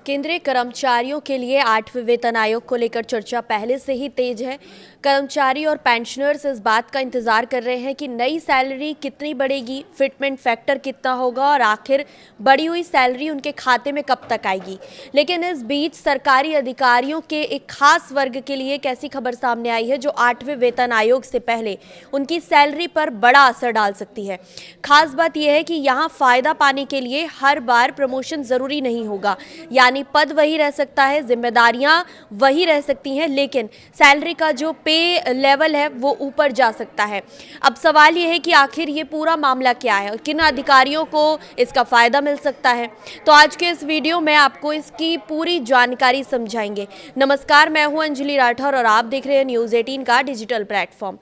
केंद्रीय कर्मचारियों के लिए 8वें वेतन आयोग को लेकर चर्चा पहले से ही तेज है। कर्मचारी और पेंशनर्स इस बात का इंतजार कर रहे हैं कि नई सैलरी कितनी बढ़ेगी, फिटमेंट फैक्टर कितना होगा और आखिर बढ़ी हुई सैलरी उनके खाते में कब तक आएगी। लेकिन इस बीच सरकारी अधिकारियों के एक खास वर्ग के लिए एक ऐसी खबर सामने आई है जो 8वें वेतन आयोग से पहले उनकी सैलरी पर बड़ा असर डाल सकती है। खास बात यह है कि यहाँ फायदा पाने के लिए हर बार प्रमोशन जरूरी नहीं होगा, यानी पद वही रह सकता है, जिम्मेदारियां वही रह सकती हैं, लेकिन सैलरी का जो पे लेवल है वो ऊपर जा सकता है। अब सवाल ये है कि आखिर ये पूरा मामला क्या है और किन अधिकारियों को इसका फायदा मिल सकता है। तो आज के इस वीडियो में आपको इसकी पूरी जानकारी समझाएंगे। नमस्कार, मैं हूं अंजलि राठौर और आप देख रहे हैं न्यूज़ 18 का डिजिटल प्लेटफॉर्म।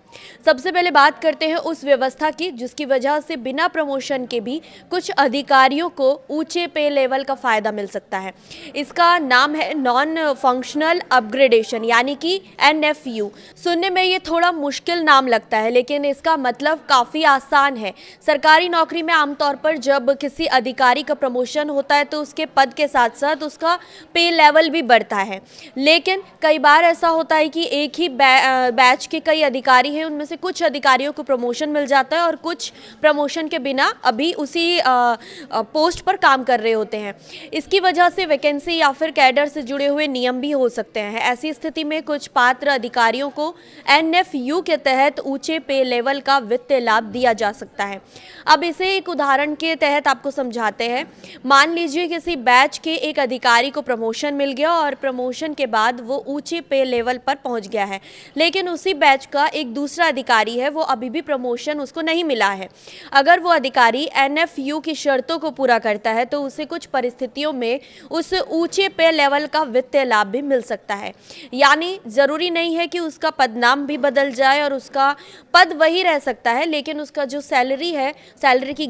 सबसे पहले बात करते हैं उस व्यवस्था की जिसकी वजह से बिना प्रमोशन के भी कुछ अधिकारियों को ऊंचे पे लेवल का फायदा मिल सकता है। इसका नाम है नॉन फंक्शनल अपग्रेडेशन, यानी कि NFU। सुनने में ये थोड़ा मुश्किल नाम लगता है, लेकिन इसका मतलब काफ़ी आसान है। सरकारी नौकरी में आमतौर पर जब किसी अधिकारी का प्रमोशन होता है तो उसके पद के साथ साथ उसका पे लेवल भी बढ़ता है। लेकिन कई बार ऐसा होता है कि एक ही बैच के कई अधिकारी हैं, उनमें से कुछ अधिकारियों को प्रमोशन मिल जाता है और कुछ प्रमोशन के बिना अभी उसी पोस्ट पर काम कर रहे होते हैं। इसकी वजह से वैकेंसी या फिर कैडर से जुड़े हुए नियम भी हो सकते हैं। ऐसी स्थिति में कुछ पात्र अधिकारियों को NFU के तहत ऊंचे पे लेवल का वित्तीय लाभ दिया जा सकता है। अब इसे एक उदाहरण के तहत आपको समझाते हैं। मान लीजिए किसी बैच के एक अधिकारी को प्रमोशन मिल गया और प्रमोशन के बाद वो ऊंचे पे लेवल पर पहुंच गया है, लेकिन उसी बैच का एक दूसरा अधिकारी है, वो अभी भी प्रमोशन उसको नहीं मिला है। अगर वो अधिकारी NFU की शर्तों को पूरा करता है तो उसे कुछ परिस्थितियों में उस ऊंचे पे लेवल का वित्तीय लाभ भी मिल सकता है। यानी जरूरी नहीं है कि उसका पदनाम भी बदल जाए और उसका पद वही रह सकता है, लेकिन उसका जो सैलरी है, सैलरी की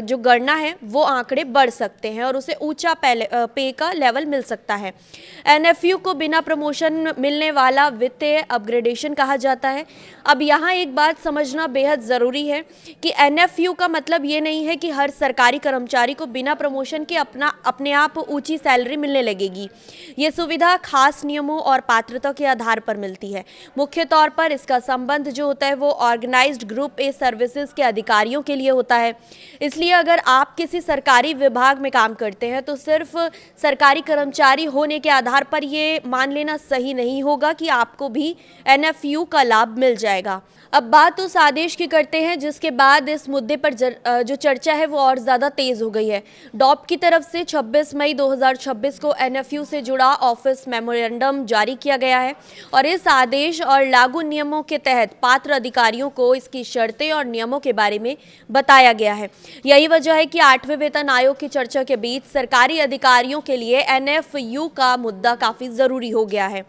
जो गणना है वो आंकड़े बढ़ सकते हैं और उसे ऊंचा पे का लेवल मिल सकता है। NFU को बिना प्रमोशन मिलने वाला वित्तीय अपग्रेडेशन कहा जाता है। अब यहाँ एक बात समझना बेहद ज़रूरी है कि NFU का मतलब ये नहीं है कि हर सरकारी कर्मचारी को बिना प्रमोशन के अपने आप ऊंची सैलरी मिलने लगेगी। ये सुविधा खास नियमों और पात्रता के आधार पर मिलती है। मुख्य तौर पर इसका संबंध जो होता है वो ऑर्गेनाइज्ड ग्रुप ए सर्विसेज के अधिकारियों के लिए होता है। इसलिए अगर आप किसी सरकारी विभाग में काम करते हैं तो सिर्फ सरकारी कर्मचारी होने के आधार पर ये मान लेना सही नहीं होगा कि आपको भी NFU का लाभ मिल जाएगा। अब बात उस आदेश की करते हैं जिसके बाद इस मुद्दे पर जो चर्चा है वो और ज़्यादा तेज़ हो गई है। डॉप की तरफ से 26 मई 2026 को NFU से जुड़ा ऑफिस मेमोरेंडम जारी किया गया है और इस आदेश और लागू नियमों के तहत पात्र अधिकारियों को इसकी शर्तें और नियमों के बारे में बताया गया है। यही वजह है कि 8वें वेतन आयोग की चर्चा के बीच सरकारी अधिकारियों के लिए NFU का मुद्दा काफ़ी ज़रूरी हो गया है।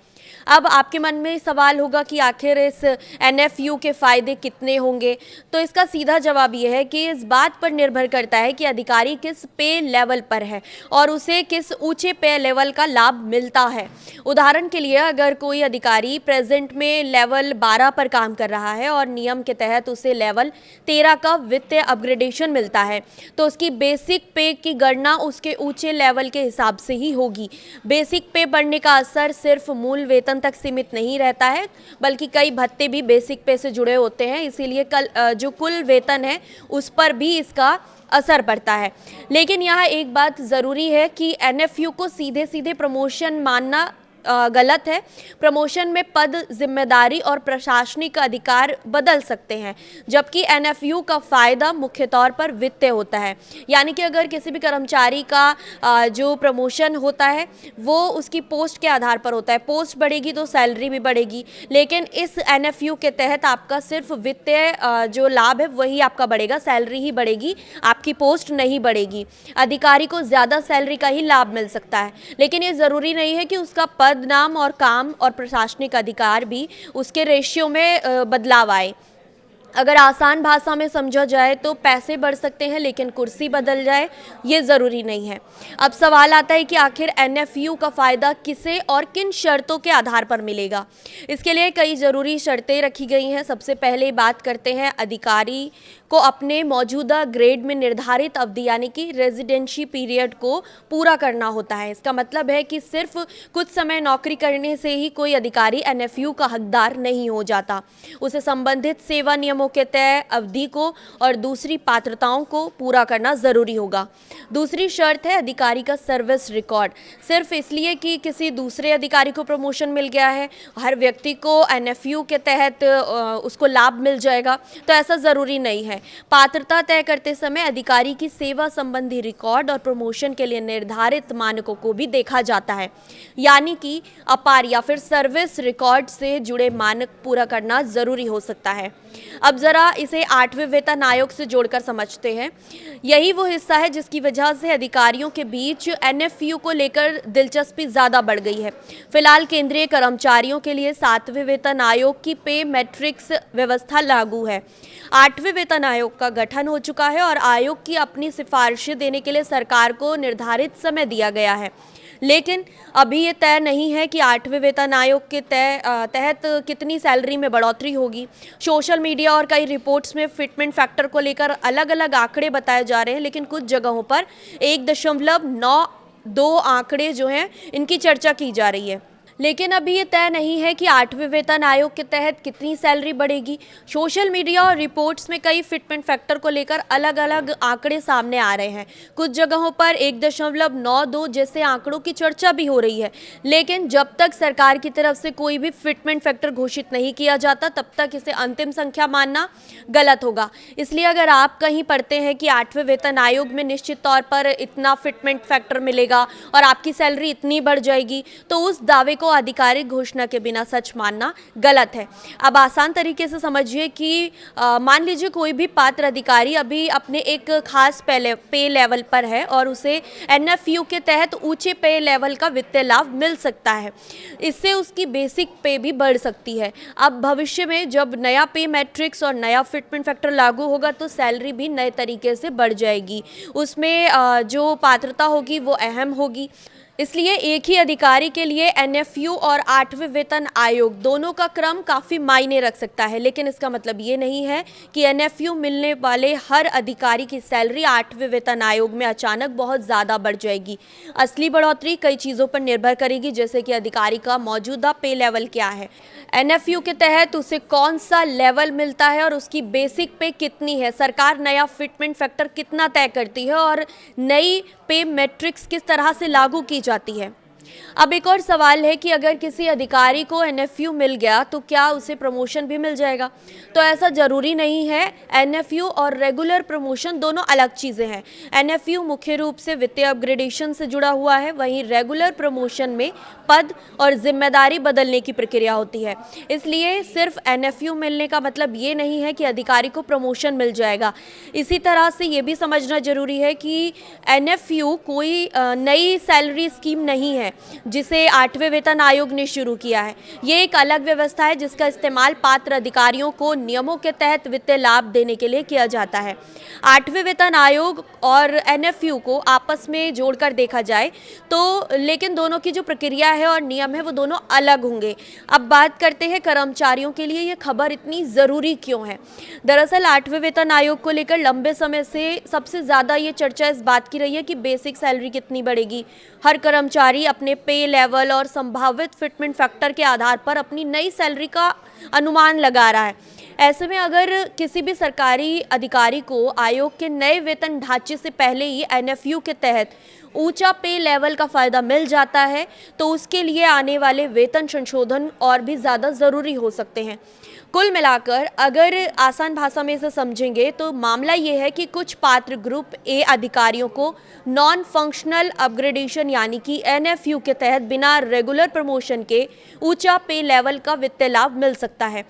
अब आपके मन में सवाल होगा कि आखिर इस NFU के फ़ायदे कितने होंगे, तो इसका सीधा जवाब यह है कि इस बात पर निर्भर करता है कि अधिकारी किस पे लेवल पर है और उसे किस ऊंचे पे लेवल का लाभ मिलता है। उदाहरण के लिए अगर कोई अधिकारी प्रेजेंट में लेवल 12 पर काम कर रहा है और नियम के तहत उसे लेवल 13 का वित्तीय अपग्रेडेशन मिलता है, तो उसकी बेसिक पे की गणना उसके ऊंचे लेवल के हिसाब से ही होगी। बेसिक पे बढ़ने का असर सिर्फ मूल वेतन तक सीमित नहीं रहता है, बल्कि कई भत्ते भी बेसिक पे से जुड़े होते हैं। इसीलिए जो कुल वेतन है उस पर भी इसका असर पड़ता है। लेकिन यहाँ एक बात ज़रूरी है कि NFU को सीधे सीधे प्रमोशन मानना गलत है। प्रमोशन में पद, जिम्मेदारी और प्रशासनिक अधिकार बदल सकते हैं, जबकि NFU का फ़ायदा मुख्य तौर पर वित्तीय होता है। यानी कि अगर किसी भी कर्मचारी का जो प्रमोशन होता है वो उसकी पोस्ट के आधार पर होता है। पोस्ट बढ़ेगी तो सैलरी भी बढ़ेगी, लेकिन इस NFU के तहत आपका सिर्फ वित्तीय जो लाभ है वही आपका बढ़ेगा, सैलरी ही बढ़ेगी, आपकी पोस्ट नहीं बढ़ेगी। अधिकारी को ज़्यादा सैलरी का ही लाभ मिल सकता है, लेकिन ये ज़रूरी नहीं है कि उसका पद, नाम और काम और प्रशासनिक अधिकार भी उसके रेशियो में बदलाव आए। अगर आसान भाषा में समझा जाए तो पैसे बढ़ सकते हैं लेकिन कुर्सी बदल जाए ये ज़रूरी नहीं है। अब सवाल आता है कि आखिर एनएफयू का फ़ायदा किसे और किन शर्तों के आधार पर मिलेगा। इसके लिए कई ज़रूरी शर्तें रखी गई हैं। सबसे पहले बात करते हैं अधिकारी को अपने मौजूदा ग्रेड में निर्धारित अवधि यानी कि रेजिडेंसी पीरियड को पूरा करना होता है। इसका मतलब है कि सिर्फ कुछ समय नौकरी करने से ही कोई अधिकारी एनएफयू का हकदार नहीं हो जाता। उसे संबंधित सेवा नियमों के तय अवधि को और दूसरी पात्रताओं को पूरा करना ज़रूरी होगा। दूसरी शर्त है अधिकारी का सर्विस रिकॉर्ड। सिर्फ इसलिए कि किसी दूसरे अधिकारी को प्रमोशन मिल गया है, हर व्यक्ति को एनएफयू के तहत उसको लाभ मिल जाएगा, तो ऐसा ज़रूरी नहीं है। पात्रता तय करते समय अधिकारी की सेवा संबंधी रिकॉर्ड और प्रमोशन के लिए निर्धारित मानकों को भी देखा जाता है, यानी कि अपार या फिर सर्विस रिकॉर्ड से जुड़े मानक पूरा करना जरूरी हो सकता है। अब जरा इसे 8वें वेतन आयोग से जोड़कर समझते हैं। यही वो हिस्सा है जिसकी वजह से अधिकारियों के बीच एनएफयू को लेकर दिलचस्पी ज़्यादा बढ़ गई है। फिलहाल केंद्रीय कर्मचारियों के लिए 7वें वेतन आयोग की पे मैट्रिक्स व्यवस्था लागू है। 8वें वेतन आयोग का गठन हो चुका है और आयोग की अपनी सिफारिशें देने के लिए सरकार को निर्धारित समय दिया गया है। लेकिन अभी ये तय नहीं है कि 8वें वेतन आयोग के तहत कितनी सैलरी में बढ़ोतरी होगी। सोशल मीडिया और कई रिपोर्ट्स में फिटमेंट फैक्टर को लेकर अलग अलग आंकड़े बताए जा रहे हैं, लेकिन कुछ जगहों पर 1.92 आंकड़े जो हैं इनकी चर्चा की जा रही है। लेकिन अभी ये तय नहीं है कि 8वें वेतन आयोग के तहत कितनी सैलरी बढ़ेगी। सोशल मीडिया और रिपोर्ट्स में कई फिटमेंट फैक्टर को लेकर अलग अलग आंकड़े सामने आ रहे हैं। कुछ जगहों पर 1.92 जैसे आंकड़ों की चर्चा भी हो रही है, लेकिन जब तक सरकार की तरफ से कोई भी फिटमेंट फैक्टर घोषित नहीं किया जाता तब तक इसे अंतिम संख्या मानना गलत होगा। इसलिए अगर आप कहीं पढ़ते हैं कि 8वें वेतन आयोग में निश्चित तौर पर इतना फिटमेंट फैक्टर मिलेगा और आपकी सैलरी इतनी बढ़ जाएगी, तो उस दावे को आधिकारिक घोषणा के बिना सच मानना गलत है। अब आसान तरीके से समझिए कि मान लीजिए कोई भी पात्र अधिकारी अभी अपने एक खास पे लेवल पर है और उसे एनएफयू के तहत ऊंचे पे लेवल का वित्तीय लाभ मिल सकता है। इससे उसकी बेसिक पे भी बढ़ सकती है। अब भविष्य में जब नया पे मैट्रिक्स और नया फिटमेंट फैक्टर लागू होगा तो सैलरी भी नए तरीके से बढ़ जाएगी। उसमें जो पात्रता होगी वो अहम होगी। इसलिए एक ही अधिकारी के लिए एनएफयू और 8वें वेतन आयोग दोनों का क्रम काफ़ी मायने रख सकता है, लेकिन इसका मतलब ये नहीं है कि एनएफयू मिलने वाले हर अधिकारी की सैलरी 8वें वेतन आयोग में अचानक बहुत ज़्यादा बढ़ जाएगी। असली बढ़ोतरी कई चीज़ों पर निर्भर करेगी, जैसे कि अधिकारी का मौजूदा पे लेवल क्या है, एनएफयू के तहत उसे कौन सा लेवल मिलता है और उसकी बेसिक पे कितनी है, सरकार नया फिटमेंट फैक्टर कितना तय करती है और नई पे मैट्रिक्स किस तरह से लागू की जाती है। अब एक और सवाल है कि अगर किसी अधिकारी को एनएफयू मिल गया तो क्या उसे प्रमोशन भी मिल जाएगा? तो ऐसा ज़रूरी नहीं है। एनएफयू और रेगुलर प्रमोशन दोनों अलग चीज़ें हैं। एनएफयू मुख्य रूप से वित्तीय अपग्रेडेशन से जुड़ा हुआ है, वहीं रेगुलर प्रमोशन में पद और जिम्मेदारी बदलने की प्रक्रिया होती है। इसलिए सिर्फ एनएफयू मिलने का मतलब ये नहीं है कि अधिकारी को प्रमोशन मिल जाएगा। इसी तरह से ये भी समझना जरूरी है कि एनएफयू कोई नई सैलरी स्कीम नहीं है जिसे 8वें वेतन आयोग ने शुरू किया है। ये एक अलग व्यवस्था है जिसका इस्तेमाल पात्र अधिकारियों को नियमों के तहत वित्तीय लाभ देने के लिए किया जाता है। 8वें वेतन आयोग और एनएफयू को आपस में जोड़कर देखा जाए तो लेकिन दोनों की जो प्रक्रिया है और नियम है वो दोनों अलग होंगे। अब बात करते हैं कर्मचारियों के लिए ये खबर इतनी ज़रूरी क्यों है। दरअसल 8वें वेतन आयोग को लेकर लंबे समय से सबसे ज़्यादा ये चर्चा इस बात की रही है कि बेसिक सैलरी कितनी बढ़ेगी। हर कर्मचारी अपने पे लेवल और संभावित फिटमेंट फैक्टर के आधार पर अपनी नई सैलरी का अनुमान लगा रहा है। ऐसे में अगर किसी भी सरकारी अधिकारी को आयोग के नए वेतन ढांचे से पहले ही एनएफयू के तहत ऊंचा पे लेवल का फ़ायदा मिल जाता है तो उसके लिए आने वाले वेतन संशोधन और भी ज़्यादा ज़रूरी हो सकते हैं। कुल मिलाकर अगर आसान भाषा में इसे समझेंगे तो मामला ये है कि कुछ पात्र ग्रुप ए अधिकारियों को नॉन फंक्शनल अपग्रेडेशन यानी कि एनएफयू के तहत बिना रेगुलर प्रमोशन के ऊंचा पे लेवल का वित्तीय लाभ मिल सकता है।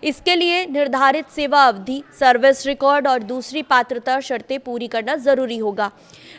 इसके लिए निर्धारित सेवा अवधि, सर्विस रिकॉर्ड और दूसरी पात्रता शर्तें पूरी करना ज़रूरी होगा।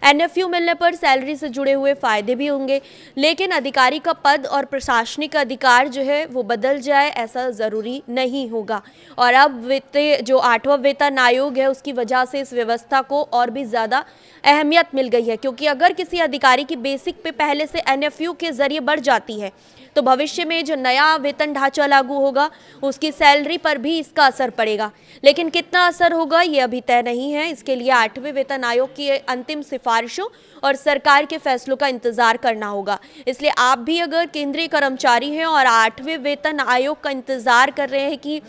एनएफयू मिलने पर सैलरी से जुड़े हुए फायदे भी होंगे, लेकिन अधिकारी का पद और प्रशासनिक अधिकार जो है वो बदल जाए ऐसा ज़रूरी नहीं होगा। और अब वित्तीय जो 8वां वेतन आयोग है उसकी वजह से इस व्यवस्था को और भी ज़्यादा अहमियत मिल गई है, क्योंकि अगर किसी अधिकारी की बेसिक पे पहले से एनएफयू के ज़रिए बढ़ जाती है तो भविष्य में जो नया वेतन ढांचा लागू होगा उसकी सैलरी पर भी इसका असर पड़ेगा। लेकिन कितना असर होगा ये अभी तय नहीं है। इसके लिए 8वें वेतन आयोग की अंतिम सिफारिशों और सरकार के फैसलों का इंतजार करना होगा। इसलिए आप भी अगर केंद्रीय कर्मचारी हैं और 8वें वेतन आयोग का इंतजार कर रहे हैं कि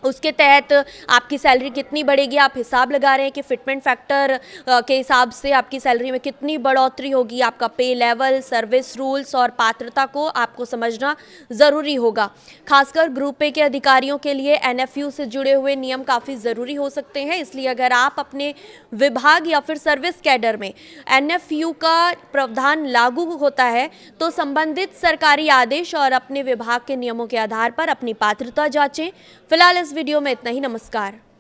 उसके तहत आपकी सैलरी कितनी बढ़ेगी, आप हिसाब लगा रहे हैं कि फिटमेंट फैक्टर के हिसाब से आपकी सैलरी में कितनी बढ़ोतरी होगी, आपका पे लेवल, सर्विस रूल्स और पात्रता को आपको समझना ज़रूरी होगा। खासकर ग्रुप ए के अधिकारियों के लिए एनएफयू से जुड़े हुए नियम काफ़ी ज़रूरी हो सकते हैं। इसलिए अगर आप अपने विभाग या फिर सर्विस कैडर में एनएफयू का प्रावधान लागू होता है तो संबंधित सरकारी आदेश और अपने विभाग के नियमों के आधार पर अपनी पात्रता जांचें। फिलहाल इस वीडियो में इतना ही। नमस्कार।